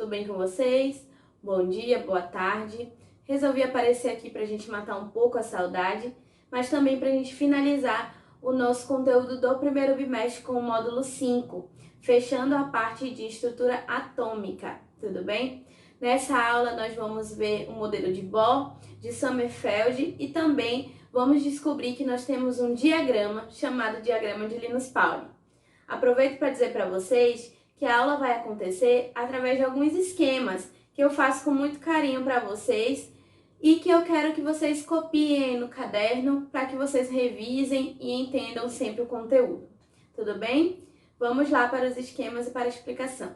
tudo bem com vocês? Bom dia, boa tarde. Resolvi aparecer aqui para a gente matar um pouco a saudade, mas também para a gente finalizar o nosso conteúdo do primeiro bimestre com o módulo 5, fechando a parte de estrutura atômica, tudo bem? Nessa aula nós vamos ver o modelo de Bohr, de Sommerfeld e também vamos descobrir que nós temos um diagrama chamado diagrama de Linus-Pauling. Aproveito para dizer para vocês que a aula vai acontecer através de alguns esquemas que eu faço com muito carinho para vocês e que eu quero que vocês copiem no caderno para que vocês revisem e entendam sempre o conteúdo. Tudo bem? Vamos lá para os esquemas e para a explicação.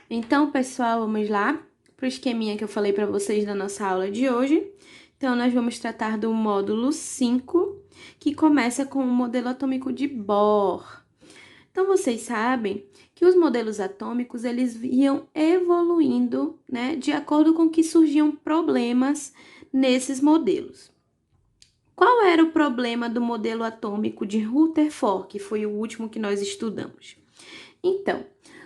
Então, pessoal, vamos lá para o esqueminha que eu falei para vocês na nossa aula de hoje. Então, nós vamos tratar do módulo 5, que começa com o modelo atômico de Bohr. Então, vocês sabem que os modelos atômicos, eles iam evoluindo, né, de acordo com que surgiam problemas nesses modelos. Qual era o problema do modelo atômico de Rutherford, que foi o último que nós estudamos? Então,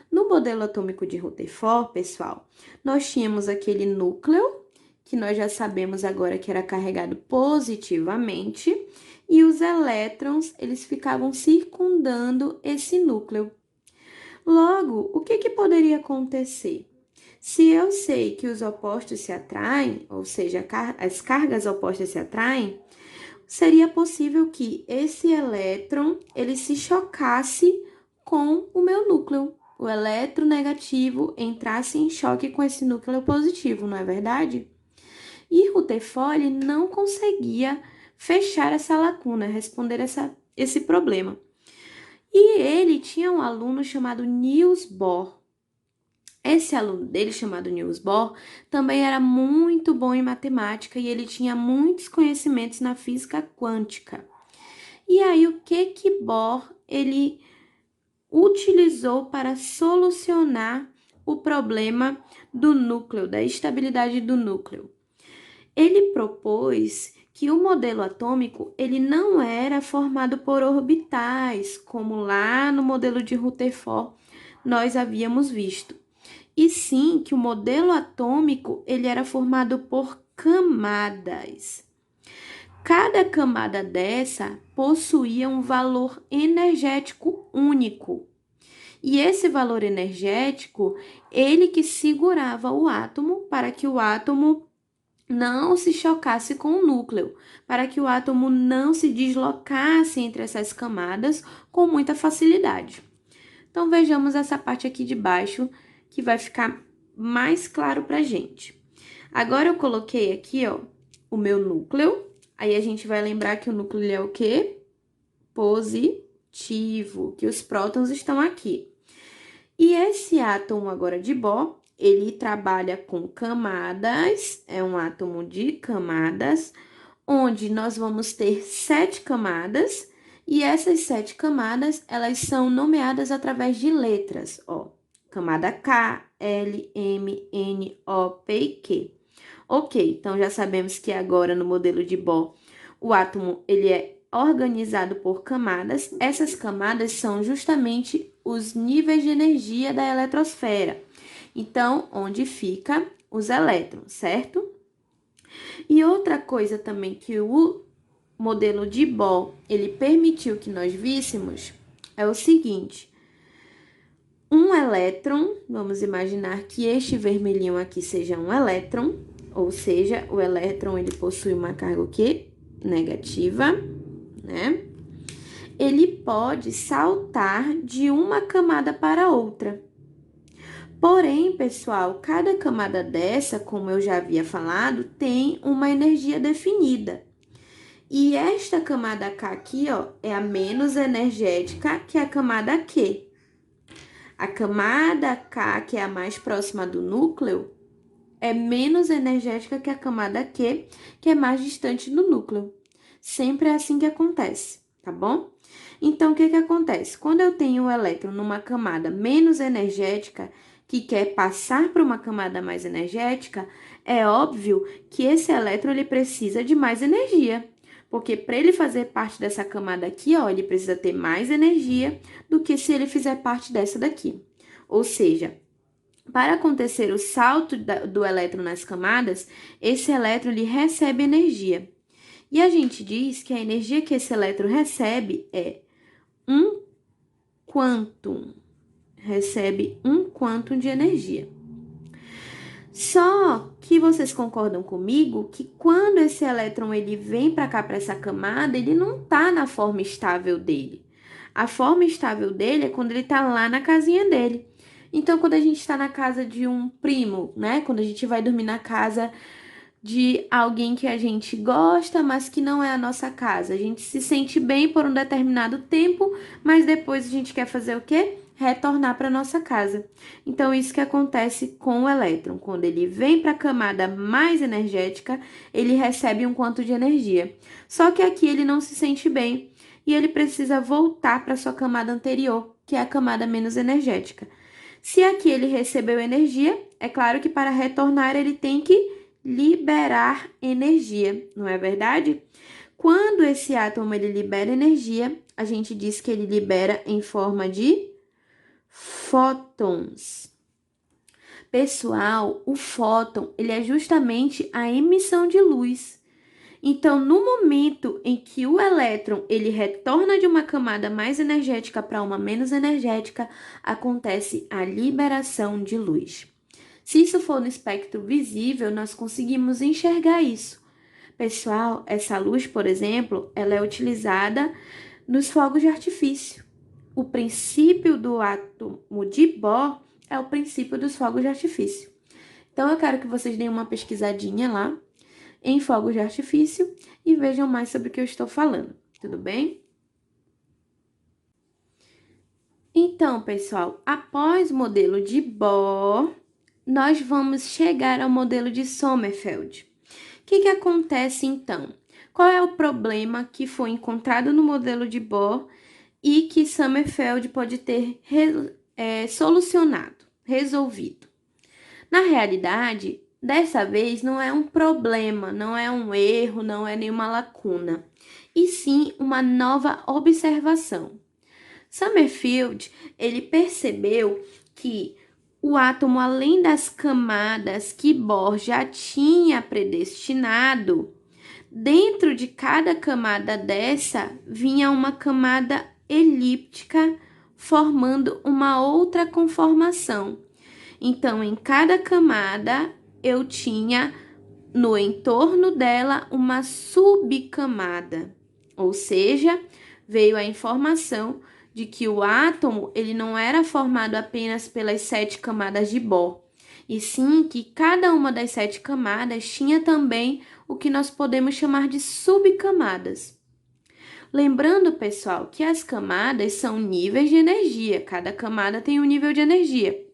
no modelo atômico de Rutherford, pessoal, nós tínhamos aquele núcleo, que nós já sabemos agora que era carregado positivamente, e os elétrons, eles ficavam circundando esse núcleo. Logo, o que poderia acontecer? Se eu sei que os opostos se atraem, ou seja, as cargas opostas se atraem, seria possível que esse elétron, ele se chocasse com o meu núcleo. O elétron negativo entrasse em choque com esse núcleo positivo, não é verdade? E Rutherford não conseguia fechar essa lacuna, responder esse problema. E ele tinha um aluno chamado Niels Bohr. Esse aluno dele, chamado Niels Bohr, também era muito bom em matemática e ele tinha muitos conhecimentos na física quântica. E aí, o que Bohr ele utilizou para solucionar o problema do núcleo, da estabilidade do núcleo? Ele propôs que o modelo atômico ele não era formado por orbitais, como lá no modelo de Rutherford nós havíamos visto, e sim que o modelo atômico ele era formado por camadas. Cada camada dessa possuía um valor energético único. E esse valor energético, ele que segurava o átomo para que o átomo não se chocasse com o núcleo, para que o átomo não se deslocasse entre essas camadas com muita facilidade. Então, vejamos essa parte aqui de baixo, que vai ficar mais claro para a gente. Agora, eu coloquei aqui, ó, o meu núcleo. Aí, a gente vai lembrar que o núcleo é o quê? Positivo, que os prótons estão aqui. E esse átomo agora de Bohr, ele trabalha com camadas, é um átomo de camadas, onde nós vamos ter 7 camadas, e essas 7 camadas, elas são nomeadas através de letras, ó. Camada K, L, M, N, O, P e Q. Ok, então já sabemos que agora no modelo de Bohr, o átomo ele é organizado por camadas. Essas camadas são justamente os níveis de energia da eletrosfera. Então, onde fica os elétrons, certo? E outra coisa também que o modelo de Bohr, ele permitiu que nós víssemos, é o seguinte. Um elétron, vamos imaginar que este vermelhinho aqui seja um elétron, ou seja, o elétron ele possui uma carga o quê? Negativa, né? Ele pode saltar de uma camada para outra. Porém, pessoal, cada camada dessa, como eu já havia falado, tem uma energia definida. E esta camada K aqui, ó, é a menos energética que a camada Q. A camada K, que é a mais próxima do núcleo, é menos energética que a camada Q, que é mais distante do núcleo. Sempre é assim que acontece, tá bom? Então, o que acontece? Quando eu tenho o elétron numa camada menos energética, que quer passar para uma camada mais energética, é óbvio que esse elétron ele precisa de mais energia. Porque para ele fazer parte dessa camada aqui, ó, ele precisa ter mais energia do que se ele fizer parte dessa daqui. Ou seja, Para acontecer o salto do elétron nas camadas, esse elétron ele recebe energia. E a gente diz que a energia que esse elétron recebe é um quantum. Recebe um quantum de energia. Só que vocês concordam comigo que quando esse elétron ele vem para cá, para essa camada, ele não está na forma estável dele. A forma estável dele é quando ele está lá na casinha dele. Então, quando a gente está na casa de um primo, né? Quando a gente vai dormir na casa de alguém que a gente gosta, mas que não é a nossa casa. A gente se sente bem por um determinado tempo, mas depois a gente quer fazer o quê? Retornar para nossa casa. Então, isso que acontece com o elétron. Quando ele vem para a camada mais energética, ele recebe um quanto de energia. Só que aqui ele não se sente bem e ele precisa voltar para sua camada anterior, que é a camada menos energética. Se aqui ele recebeu energia, é claro que para retornar ele tem que liberar energia, não é verdade? Quando esse átomo ele libera energia, a gente diz que ele libera em forma de fótons. Pessoal, o fóton, ele é justamente a emissão de luz. Então, no momento em que o elétron ele retorna de uma camada mais energética para uma menos energética, acontece a liberação de luz. Se isso for no espectro visível, nós conseguimos enxergar isso. Pessoal, essa luz, por exemplo, ela é utilizada nos fogos de artifício. O princípio do átomo de Bohr é o princípio dos fogos de artifício. Então, eu quero que vocês deem uma pesquisadinha lá em fogos de artifício e vejam mais sobre o que eu estou falando, tudo bem? Então, pessoal, após o modelo de Bohr, nós vamos chegar ao modelo de Sommerfeld. O que acontece então? Qual é o problema que foi encontrado no modelo de Bohr e que Sommerfeld pode ter solucionado, resolvido? Na realidade, dessa vez não é um problema, não é um erro, não é nenhuma lacuna, e sim uma nova observação. Sommerfeld, ele percebeu que o átomo, além das camadas que Bohr já tinha predestinado, dentro de cada camada dessa vinha uma camada elíptica formando uma outra conformação. Então, em cada camada eu tinha no entorno dela uma subcamada, ou seja, veio a informação de que o átomo ele não era formado apenas pelas 7 camadas de Bohr, e sim que cada uma das 7 camadas tinha também o que nós podemos chamar de subcamadas. Lembrando, pessoal, que as camadas são níveis de energia, cada camada tem um nível de energia.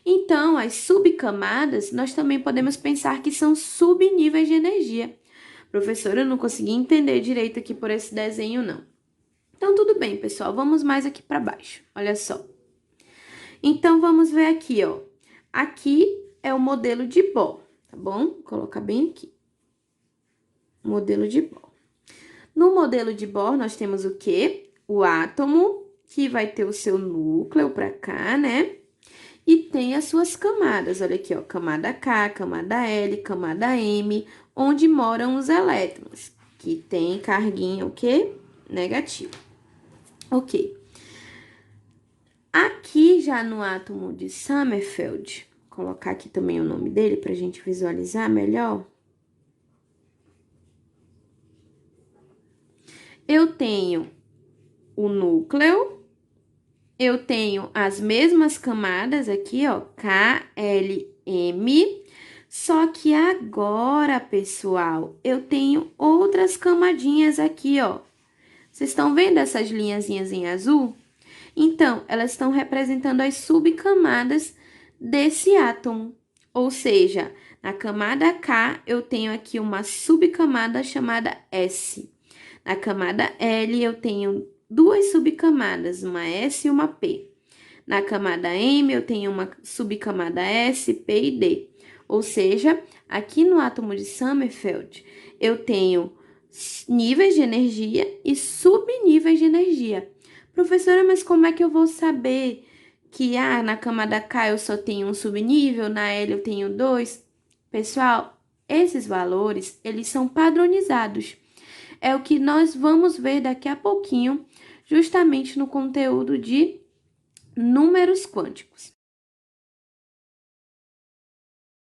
Então, as subcamadas, nós também podemos pensar que são subníveis de energia. Professora, eu não consegui entender direito aqui por esse desenho, não. Então, tudo bem, pessoal, vamos mais aqui para baixo, olha só. Então, vamos ver aqui, ó. Aqui é o modelo de Bohr, tá bom? Vou colocar bem aqui. Modelo de Bohr. No modelo de Bohr, nós temos o quê? O átomo, que vai ter o seu núcleo para cá, né? E tem as suas camadas, olha aqui, ó, camada K, camada L, camada M, onde moram os elétrons, que tem carguinha, o quê? Negativa. Ok. Aqui já no átomo de Sommerfeld, vou colocar aqui também o nome dele para a gente visualizar melhor. Eu tenho o núcleo, eu tenho as mesmas camadas aqui, ó, K, L, M, só que agora, pessoal, eu tenho outras camadinhas aqui, ó. Vocês estão vendo essas linhazinhas em azul? Então, elas estão representando as subcamadas desse átomo. Ou seja, na camada K, eu tenho aqui uma subcamada chamada S. Na camada L, eu tenho duas subcamadas, uma S e uma P. Na camada M, eu tenho uma subcamada S, P e D. Ou seja, aqui no átomo de Sommerfeld, eu tenho níveis de energia e subníveis de energia. Professora, mas como é que eu vou saber que na camada K eu só tenho um subnível, na L eu tenho dois. Pessoal, esses valores, eles são padronizados. É o que nós vamos ver daqui a pouquinho, justamente no conteúdo de números quânticos.